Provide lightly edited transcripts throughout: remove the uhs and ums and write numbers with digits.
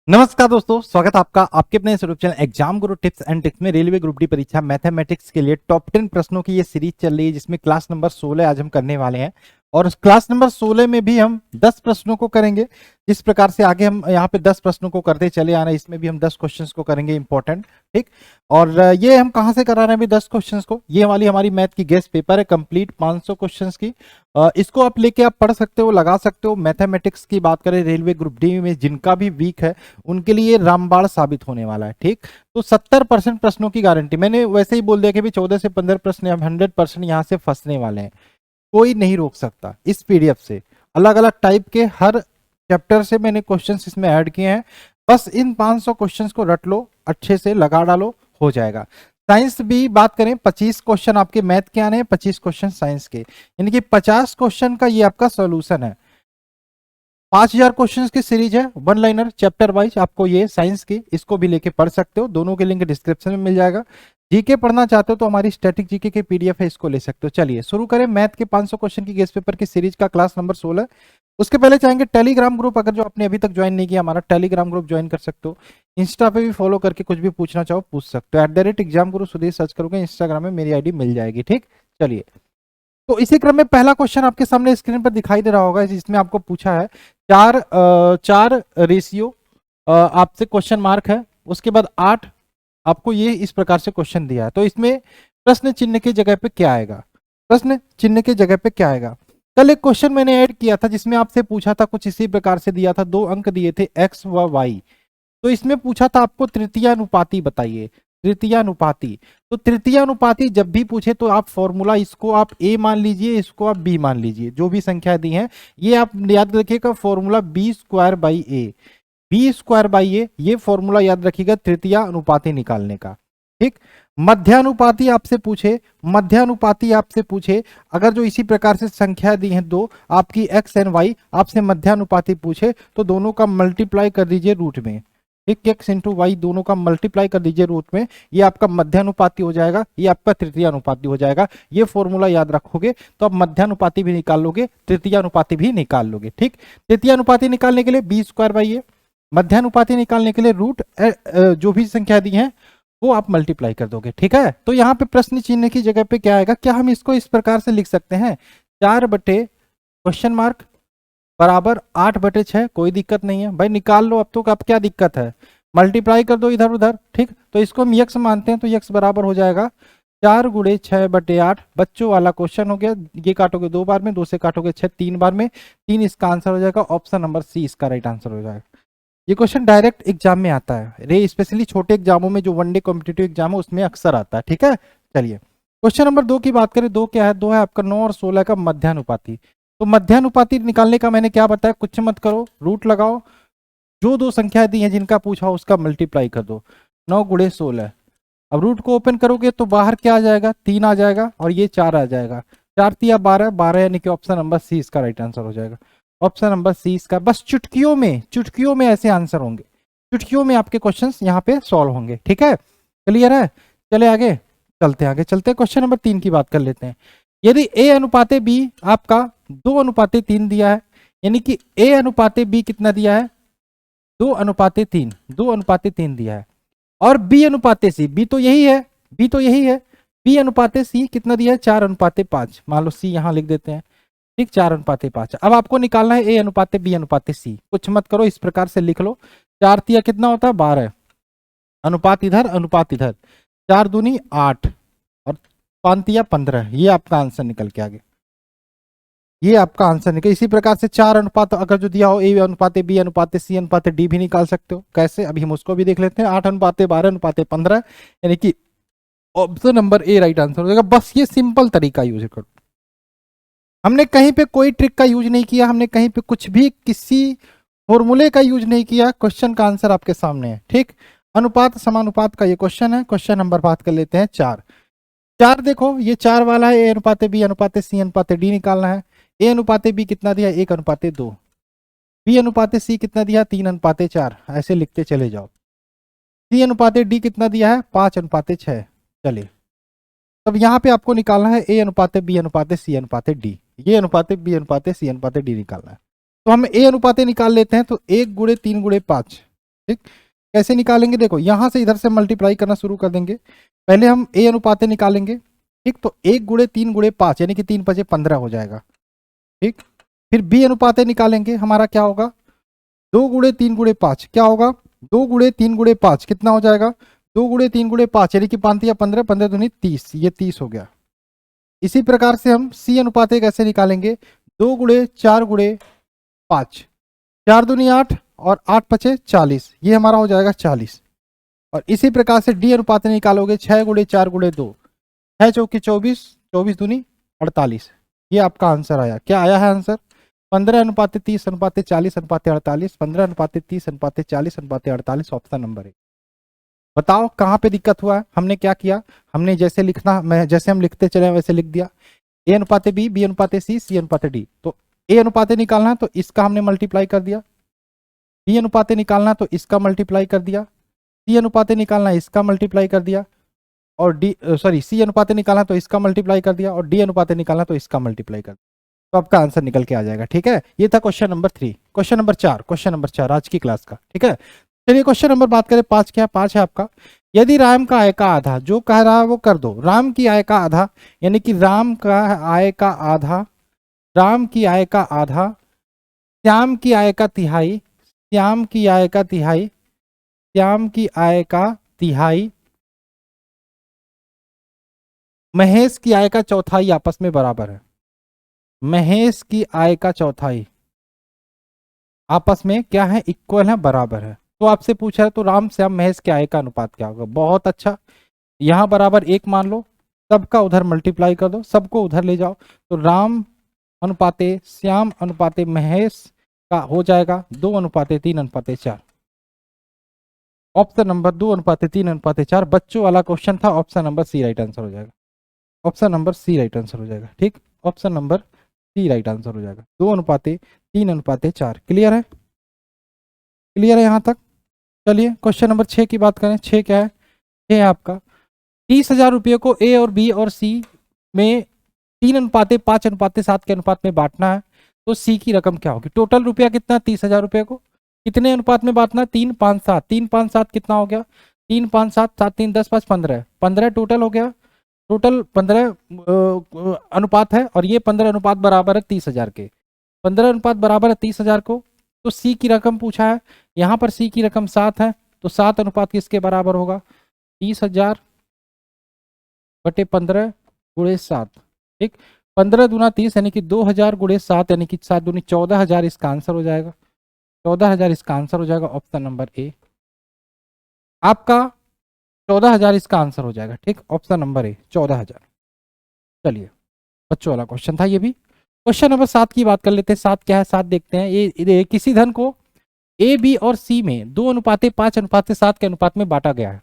नमस्कार दोस्तों, स्वागत है आपका आपके अपने YouTube channel exam Guru tips and tricks में। रेलवे ग्रुप डी परीक्षा मैथमेटिक्स के लिए टॉप 10 प्रश्नों की ये सीरीज चल रही है, जिसमें क्लास नंबर 16 आज हम करने वाले हैं। और क्लास नंबर 16 में भी हम 10 प्रश्नों को करेंगे। जिस प्रकार से आगे हम यहाँ पे 10 प्रश्नों को करते चले आ रहे हैं, इसमें भी हम 10 क्वेश्चंस को करेंगे इंपॉर्टेंट। ठीक। और ये हम कहाँ से करा रहे हैं अभी 10 क्वेश्चंस को? ये वाली हमारी मैथ की गेस्ट पेपर है कंप्लीट 500 क्वेश्चंस की। इसको आप लेके आप पढ़ सकते हो, लगा सकते हो। मैथमेटिक्स की बात करें रेलवे ग्रुप डी में, जिनका भी वीक है उनके लिए रामबाण साबित होने वाला है। ठीक। तो 70% प्रश्नों की गारंटी। मैंने वैसे ही बोल दिया कि भी 14 से 15 प्रश्न हम 100% यहाँ से फंसने वाले हैं, कोई नहीं रोक सकता। इस पीडीएफ से अलग अलग टाइप के हर चैप्टर से मैंने क्वेश्चंस इसमें ऐड किए हैं। बस इन 500 क्वेश्चंस को रट लो, अच्छे से लगा डालो, हो जाएगा। साइंस भी बात करें, 25 क्वेश्चन आपके मैथ के आने हैं, 25 क्वेश्चन साइंस के, यानी कि 50 क्वेश्चन का ये आपका सॉल्यूशन है। 5000 क्वेश्चंस की सीरीज है, वन लाइनर चैप्टर वाइज। आपको ये साइंस की, इसको भी लेके पढ़ सकते हो, दोनों के लिंक डिस्क्रिप्शन में मिल जाएगा। जीके पढ़ना चाहते हो तो हमारी स्टैटिक जीके के पीडीएफ है, इसको ले सकते हो। चलिए शुरू करें मैथ के 500 क्वेश्चन की गेस्ट पेपर की सीरीज का, क्लास नंबर 16। उसके पहले चाहेंगे टेलीग्राम ग्रुप, अगर जो आपने अभी तक ज्वाइन नहीं किया हमारा टेलीग्राम ग्रुप ज्वाइन कर सकते हो। इंस्टा पे भी फॉलो करके कुछ भी पूछना चाहो पूछ सकते हो। @एग्जाम गुरु सुधीर सर्च करोगे इंस्टाग्राम में, मेरी आईडी मिल जाएगी। ठीक। चलिए, तो इसी क्रम में पहला क्वेश्चन आपके सामने स्क्रीन पर दिखाई दे रहा होगा, जिसमें आपको पूछा है चार रेशियो आपसे क्वेश्चन मार्क है। उसके बाद 8 आपको ये इस प्रकार से क्वेश्चन दिया है। तो इसमें प्रश्न चिन्ह की जगह पे क्या आएगा? प्रश्न चिन्ह की जगह पे क्या आएगा? कल एक क्वेश्चन मैंने ऐड किया था जिसमें आपसे पूछा था, कुछ इसी प्रकार से दिया था, 2 अंक दिए थे x व y। तो इसमें पूछा था आपको तृतीयानुपाती बताइए, तृतीयानुपाती। तो तृतीयानुपाती जब भी पूछे तो आप फॉर्मूला, इसको आप a मान लीजिए, इसको आप b मान लीजिए, जो भी संख्या दी है ये आप याद रखिएगा। फॉर्मूला b² बाई ए, ये फॉर्मूला याद रखिएगा तृतीया अनुपाती निकालने का। ठीक। मध्यानुपाती आपसे पूछे, मध्यानुपाती आपसे पूछे, अगर जो इसी प्रकार से संख्या दी है दो आपकी x एंड y, आपसे मध्यानुपाती पूछे तो दोनों का मल्टीप्लाई कर दीजिए रूट में। ठीक, x इंटू वाई दोनों का मल्टीप्लाई कर दीजिए रूट में, ये आपका मध्यानुपाती हो जाएगा, ये आपका तृतीयानुपाती हो जाएगा। ये फॉर्मूला याद रखोगे तो आप मध्यानुपाती भी निकाल लोगे, तृतीयानुपाती भी निकाल लोगे। ठीक। तृतीयानुपाती निकालने के लिए b²/a, मध्यानुपाती निकालने के लिए रूट जो भी संख्या दी है वो आप मल्टीप्लाई कर दोगे। ठीक है। तो यहाँ पे प्रश्न चिन्ह की जगह पे क्या आएगा? क्या हम इसको इस प्रकार से लिख सकते हैं, 4/? बराबर 8/6। कोई दिक्कत नहीं है भाई, निकाल लो अब तो। अब क्या दिक्कत है, मल्टीप्लाई कर दो इधर उधर। ठीक। तो इसको हम यक्स मानते हैं, तो यक्स बराबर हो जाएगा 4×6/8। बच्चों वाला क्वेश्चन हो गया। ये काटोगे 2 बार में, 2 से काटोगे 6 3 बार में, 3 इसका आंसर हो जाएगा। ऑप्शन नंबर सी इसका राइट आंसर हो जाएगा। ये क्वेश्चन डायरेक्ट एग्जाम में आता है रे, स्पेशली छोटे एग्जामों में, जो वनडे कॉम्पिटिटिव एग्जाम है उसमें अक्सर आता है। ठीक है। चलिए क्वेश्चन नंबर 2 की बात करें। 2 क्या है? 2 है आपका 9 और 16 का मध्यानुपाती। तो मध्यानुपाती निकालने का मैंने क्या बताया, कुछ मत करो, रूट लगाओ, जो दो संख्या दी है जिनका पूछा उसका मल्टीप्लाई कर दो, 9×16। अब रूट को ओपन करोगे तो बाहर क्या आ जाएगा, 3 आ जाएगा और ये 4 आ जाएगा। 4×3 12, 12 यानी कि ऑप्शन नंबर सी इसका राइट आंसर हो जाएगा। ऑप्शन नंबर सी इसका। बस चुटकियों में ऐसे आंसर होंगे, चुटकियों में आपके क्वेश्चंस यहाँ पे सॉल्व होंगे। ठीक है, क्लियर है? चले आगे चलते क्वेश्चन नंबर 3 की बात कर लेते हैं। यदि a अनुपाते b आपका 2:3 दिया है, यानी कि a अनुपाते b कितना दिया है, 2:3 दिया है। और b अनुपाते c, b तो यही है, b अनुपाते c कितना दिया है, 4:5। मान लो c यहां लिख देते हैं। ठीक, 4:5। अब आपको निकालना है a अनुपाते b अनुपाते c। कुछ मत करो, इस प्रकार से लिख लो। 4×3 कितना होता है, 12, अनुपात इधर अनुपात इधर, 4×2 8 और 5×3 15। ये आपका आंसर निकल के आ गया, ये आपका आंसर निकल। इसी प्रकार से 4 अनुपात अगर जो दिया हो, a अनुपाते b अनुपाते c अनुपाते d भी निकाल सकते हो। कैसे, अभी हम उसको भी देख लेते हैं। 8:12:15, यानी कि option number A right answer हो जाएगा। बस ये सिंपल तरीका यूज करो, हमने कहीं पे कोई ट्रिक का यूज नहीं किया, हमने कहीं पे कुछ भी किसी फॉर्मूले का यूज नहीं किया। क्वेश्चन का आंसर आपके सामने है। ठीक। अनुपात समानुपात का ये क्वेश्चन है। क्वेश्चन नंबर बात कर लेते हैं 4। देखो ये 4 वाला है, a अनुपाते b अनुपाते c अनुपाते d निकालना है। a अनुपाते b कितना दिया, 1:2। b अनुपाते c कितना दिया, 3:4। ऐसे लिखते चले जाओ। c अनुपाते d कितना दिया है, 5:6। चलिए, तब यहाँ पे आपको निकालना है a अनुपाते b अनुपाते c अनुपाते d। ये अनुपाते b अनुपाते c अनुपाते d निकालना है। तो हम a अनुपाते निकाल लेते हैं। तो 1 × 3 × 5, ठीक, कैसे निकालेंगे, देखो यहां से इधर से मल्टीप्लाई करना शुरू कर देंगे। पहले हम ए अनुपाते निकालेंगे। ठीक, तो 1 गुणे 3 गुणे 5 यानी कि 3 5 15 हो जाएगा। ठीक, फिर बी अनुपाते निकालेंगे, हमारा क्या होगा, 2 गुणे 3 गुणे 5 क्या होगा, 2 गुणे 3 गुणे 5 कितना हो जाएगा, 2 गुणे 3 गुणे 5 यानी कि 5 या 15, 15 दूनी 30, ये 30 हो गया। इसी प्रकार से हम सी अनुपाते कैसे निकालेंगे, 2 गुणे 4 गुणे 5, 4 दूनी 8 और 8 पचे 40, ये हमारा हो जाएगा 40। और इसी प्रकार से डी अनुपात निकालोगे, 6 गुणे 4 गुणे 2, 6 चौकी 24, 24 दूनी 48, ये आपका आंसर आया। क्या आया है आंसर, 15 अनुपात 30 अनुपात 40 अनुपात 48, 15 अनुपात 30 अनुपात 40 अनुपात 48, ऑप्शन नंबर 1। बताओ कहाँ पे दिक्कत हुआ है, हमने क्या किया, हमने जैसे लिखना, मैं जैसे हम लिखते चले वैसे लिख दिया, ए अनुपात बी, बी अनुपात सी, सी अनुपात डी। तो ए अनुपात निकालना तो इसका हमने मल्टीप्लाई कर दिया, बी अनुपात निकालना तो इसका मल्टीप्लाई कर दिया, सी अनुपात निकालना इसका मल्टीप्लाई कर दिया, और डी सॉरी सी अनुपात निकालना तो इसका मल्टीप्लाई कर दिया, और डी अनुपात निकालना तो इसका मल्टीप्लाई कर दिया। तो आपका आंसर निकल के आ जाएगा। ठीक है, ये था question number 3। Question number 4, question number 4 आज की क्लास का। ठीक है, चलिए क्वेश्चन नंबर बात करें 5। क्या 5 है आपका, यदि राम का आय का आधा, जो कह रहा है वो कर दो, राम की आय का आधा यानी कि राम का आय का आधा, राम की आय का आधा, श्याम की आय का तिहाई, श्याम की आय का तिहाई, श्याम की आय का तिहाई, महेश की आय का चौथाई आपस में बराबर है। महेश की आय का चौथाई आपस में क्या है, इक्वल है, बराबर है। तो आपसे पूछा है तो राम श्याम महेश के आय का अनुपात क्या होगा। बहुत अच्छा, यहां बराबर 1 मान लो, सबका उधर मल्टीप्लाई कर दो, सबको उधर ले जाओ, तो राम अनुपाते श्याम अनुपाते महेश का हो जाएगा 2 अनुपाते 3 अनुपाते 4। ऑप्शन नंबर 2 अनुपाते 3 अनुपाते 4 बच्चों वाला क्वेश्चन था, option number C right answer हो जाएगा। Option number C right answer हो जाएगा। ठीक, option number C right answer हो जाएगा, 2 अनुपाते 3 अनुपाते 4। क्लियर है, क्लियर है यहाँ तक। चलिए क्वेश्चन नंबर 6 की बात करें। 6 क्या है, 6 है आपका 30,000 रुपये को ए और बी और सी में 3 अनुपाते 5 अनुपाते 7 के अनुपात में बांटना है, तो सी की रकम क्या होगी। टोटल रुपया कितना, 30,000 रुपये को कितने अनुपात में बांटना है, 3 5 7, 3 5 7 कितना हो गया, 3 5 7, 7 3 10 5 15, 15 टोटल हो गया। टोटल 15 अनुपात है, और ये 15 अनुपात बराबर है 30,000 के, 15 अनुपात बराबर है 30,000 को। तो सी की रकम पूछा है, यहाँ पर सी की रकम 7 है, तो 7 अनुपात किसके बराबर होगा, 30,000 बटे 15 गुणे 7। ठीक, 15 दूना 30 यानी कि 2,000 गुणे 7 यानी कि 7 दूनी 14,000 इसका आंसर हो जाएगा, 14,000 इसका आंसर हो जाएगा। ऑप्शन नंबर ए आपका 14,000 इसका आंसर हो जाएगा। ठीक, ऑप्शन नंबर ए 14,000। चलिए बच्चों वाला क्वेश्चन था ये भी। क्वेश्चन नंबर 7 की बात कर लेते हैं। 7 क्या है, 7 देखते हैं। ये किसी धन को ए बी और सी में 2 अनुपाते 5 अनुपाते 7 के अनुपात में बांटा गया है,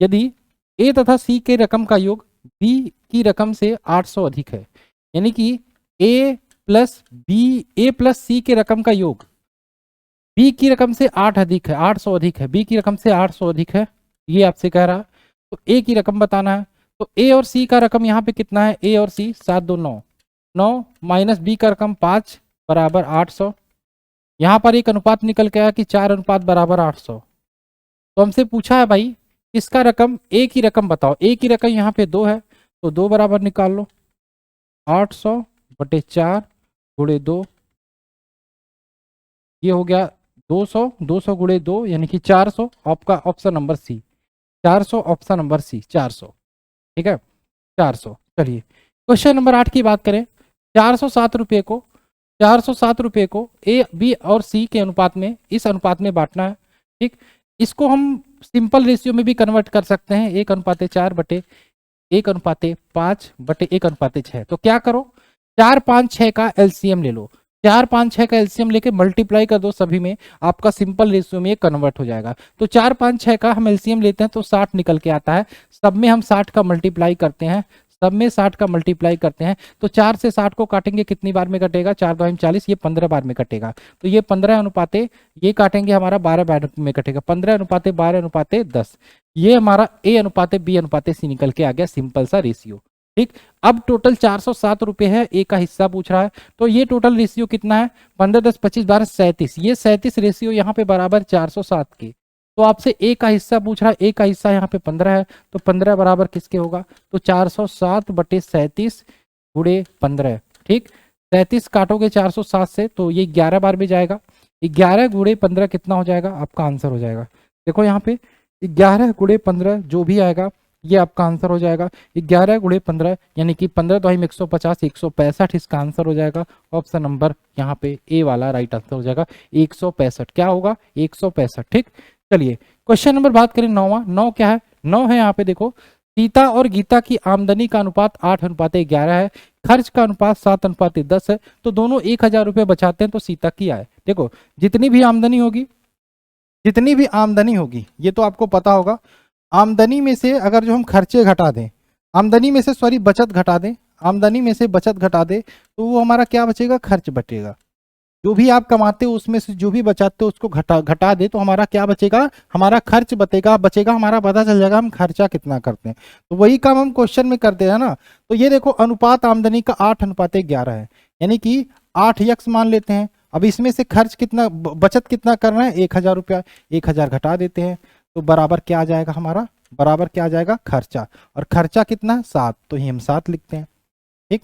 यदि ए तथा सी के रकम का योग बी की रकम से 800 अधिक है, यानी कि ए प्लस सी के रकम का योग बी की रकम से 8 अधिक है, 800 अधिक है, बी की रकम से 800 अधिक है, ये आपसे कह रहा है। तो ए की रकम बताना है, तो ए और सी का रकम यहाँ पे कितना है, ए और सी 7 2 9, 9 माइनस बी का रकम 5 बराबर 800। यहाँ पर एक अनुपात निकल के आया कि 4 अनुपात बराबर 800। तो हमसे पूछा है भाई इसका रकम, ए की रकम बताओ। ए की रकम यहाँ पे 2 है, तो 2 बराबर निकाल लो, 800 बटे 4 गुणे 2, ये हो गया 200, 200 गुणे 2 यानी कि 400। आपका option number C 400, option number C 400। ठीक है, 400। चलिए क्वेश्चन नंबर 8 की बात करें। 407 रुपये को 407 रुपये को ए बी और सी के अनुपात में, इस अनुपात में बांटना है। ठीक, इसको हम सिंपल रेशियो में भी कन्वर्ट कर सकते हैं, 1 अनुपाते 4 बटे 1 अनुपाते 5 बटे 1 अनुपाते 6। तो क्या करो, 4 5 6 का एलसीएम ले लो, 4 5 6 का एलसीएम लेके मल्टीप्लाई कर दो सभी में, आपका सिंपल रेशियो में ये कन्वर्ट हो जाएगा। तो 4 5 6 का हम एलसीएम लेते हैं तो 60 निकल के आता है, सब में हम 60 का मल्टीप्लाई करते हैं, सब में 60 का मल्टीप्लाई करते हैं। तो 4 से 60 को काटेंगे कितनी बार में कटेगा, 4 2 40, ये 15 बार में कटेगा। तो ये 15 अनुपाते, ये काटेंगे हमारा 12 बार में कटेगा, 15 अनुपाते 12 अनुपाते 10। ये हमारा ए अनुपाते बी अनुपाते सी निकल के आ गया, सिंपल सा रेशियो। ठीक, अब टोटल 407 रुपये है, ए का हिस्सा पूछ रहा है, तो ये टोटल रेशियो कितना है, 15 10 25 12 37, ये 37 रेशियो यहाँ पे बराबर 407 के। तो आपसे ए का हिस्सा पूछ रहा है, ए का हिस्सा यहाँ पे 15 है, तो 15 बराबर किसके होगा, तो 407/37 गुणे 15। ठीक, 37 काटोगे 407 से तो ये 11 बार भी जाएगा, 11 गुणे 15 कितना हो जाएगा, आपका आंसर हो जाएगा। देखो यहाँ पे 11 गुणे 15 जो भी आएगा ये आपका आंसर हो जाएगा। 11 गुणे 15 यानी कि 15 तो 150, 165 इसका आंसर हो जाएगा। ऑप्शन नंबर यहाँ पे ए वाला राइट आंसर हो जाएगा 165। क्या होगा, 165। ठीक, चलिए क्वेश्चन नंबर बात करें 9वां। 9 क्या है, 9 है यहाँ पे देखो, सीता और गीता की आमदनी का अनुपात 8:11 है, खर्च का अनुपात 7:10 है, तो दोनों 1000 रुपये बचाते हैं, तो सीता की आय। देखो जितनी भी आमदनी होगी, जितनी भी आमदनी होगी ये तो आपको पता होगा, आमदनी में से अगर जो हम खर्चे घटा दें, आमदनी में से सॉरी बचत घटा दें, आमदनी में से बचत घटा दे तो वो हमारा क्या बचेगा, खर्च बचेगा। जो भी आप कमाते हो उसमें से जो भी बचाते हो उसको घटा दे तो हमारा क्या बचेगा, हमारा खर्च बचेगा हमारा, पता चल जाएगा हम खर्चा कितना करते हैं। तो वही काम हम क्वेश्चन में करते हैं ना। तो ये देखो अनुपात आमदनी का 8:11 है, यानी कि 8x मान लेते हैं। अब इसमें से खर्च कितना, बचत कितना करना है, 1000 रुपया, 1000 घटा देते हैं तो बराबर क्या आ जाएगा हमारा, बराबर क्या आ जाएगा, खर्चा। और खर्चा कितना, 7, तो ही हम 7 लिखते हैं। ठीक,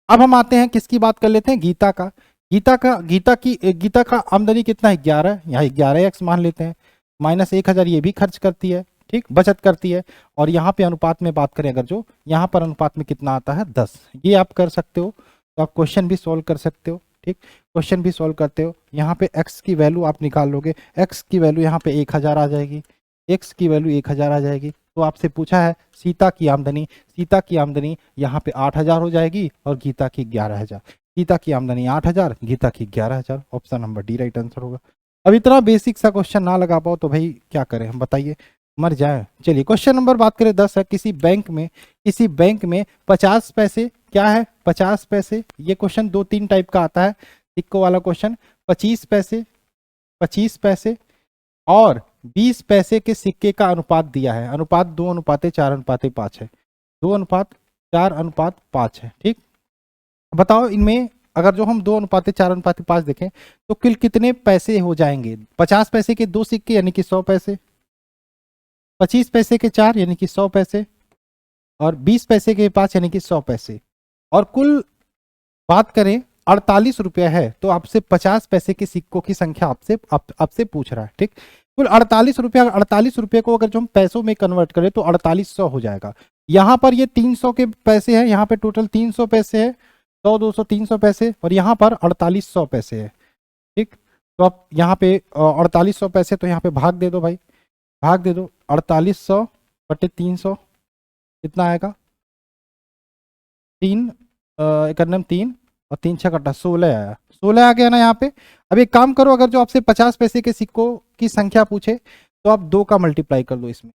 अब हम आते हैं किसकी बात कर लेते हैं, गीता का। गीता का आमदनी कितना है, 11, यहाँ 11x मान लेते हैं, माइनस 1000 ये भी खर्च करती है, ठीक, बचत करती है। और यहाँ पे अनुपात में बात करें अगर जो, यहाँ पर अनुपात में कितना आता है, 10। ये आप कर सकते हो, तो आप क्वेश्चन भी सोल्व कर सकते हो। ठीक, क्वेश्चन भी सोल्व करते हो, यहाँ पे x की वैल्यू आप निकाल लोगे, x की वैल्यू यहाँ पे 1000 आ जाएगी, x की वैल्यू 1000 आ जाएगी। तो आपसे पूछा है सीता की आमदनी यहाँ पे 8000 हो जाएगी और गीता की 11000। गीता की आमदनी 8000, गीता की 11000। Option number D right answer होगा। अब इतना बेसिक सा क्वेश्चन ना लगा पाओ तो भाई क्या करें हम, बताइए, मर जाए। चलिए क्वेश्चन नंबर बात करें 10 है, किसी बैंक में 50 पैसे, क्या है 50 पैसे, ये क्वेश्चन 2-3 टाइप का आता है, सिक्को वाला क्वेश्चन। 25 पैसे और 20 पैसे के सिक्के का अनुपात दिया है, अनुपात 2:4:5 है, 2:4:5 है। ठीक, बताओ इनमें अगर जो हम 2:4:5 देखें तो कुल कितने पैसे हो जाएंगे। 50 पैसे के 2 सिक्के यानी कि 100 पैसे, 25 पैसे के 4 यानी कि 100 पैसे, और 20 पैसे के 5 यानी कि 100 पैसे। और कुल बात करें 48 रुपया है, तो आपसे 50 पैसे के सिक्कों की संख्या आपसे पूछ रहा है। ठीक, कुल 48 रुपये को अगर जो हम पैसों में कन्वर्ट करें तो 4800 हो जाएगा। यहाँ पर ये 300 के पैसे हैं, यहाँ पे टोटल 300 पैसे है, 100, 200, 300 पैसे, और यहाँ पर 4800 पैसे है। ठीक, तो आप यहाँ पे 4800 पैसे, तो यहाँ पे भाग दे दो भाई, भाग दे दो, 4800/300 कितना आएगा, 3 3 और 3 6 कट्टा 16 आया, 16 आ गया ना यहाँ पे। अब एक काम करो, अगर जो आपसे 50 पैसे के सिक्कों की संख्या पूछे तो आप 2 का मल्टीप्लाई कर दो इसमें।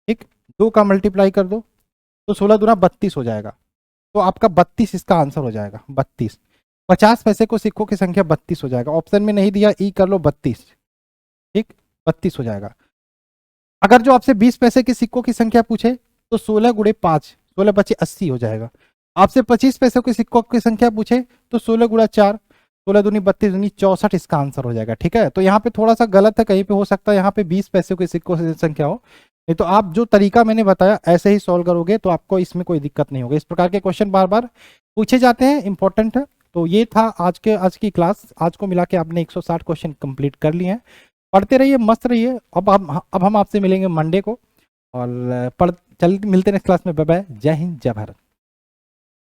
ठीक, 2 का मल्टीप्लाई कर दो तो 16 दूना 32 हो जाएगा, तो आपका 32 इसका आंसर हो जाएगा, 32। 50 पैसे को सिक्कों की संख्या 32 हो जाएगा, ऑप्शन में नहीं दिया, ई कर लो 32। ठीक, 32 हो जाएगा। अगर जो आपसे 20 पैसे के सिक्कों की संख्या पूछे तो 16 गुणे 5, 16 × 5 = 80 हो जाएगा। आपसे 25 पैसों के सिक्कों की संख्या पूछे तो 16 × 4, 16 दूनी 32 दूनी 64 इसका आंसर हो जाएगा। ठीक है, तो यहाँ पे थोड़ा सा गलत है, कहीं पे हो सकता है यहाँ पे 20 पैसों के सिक्कों की संख्या हो, नहीं तो आप जो तरीका मैंने बताया ऐसे ही सॉल्व करोगे तो आपको इसमें कोई दिक्कत नहीं होगी। इस प्रकार के क्वेश्चन बार बार पूछे जाते हैं, इंपॉर्टेंट है। तो ये था आज की क्लास। आज को मिला के आपने 160 क्वेश्चन कंप्लीट कर लिए हैं। पढ़ते रहिए, मस्त रहिए। अब हम आपसे मिलेंगे मंडे को, और मिलते हैं नेक्स्ट क्लास में। बाय बाय, जय हिंद, जय भारत।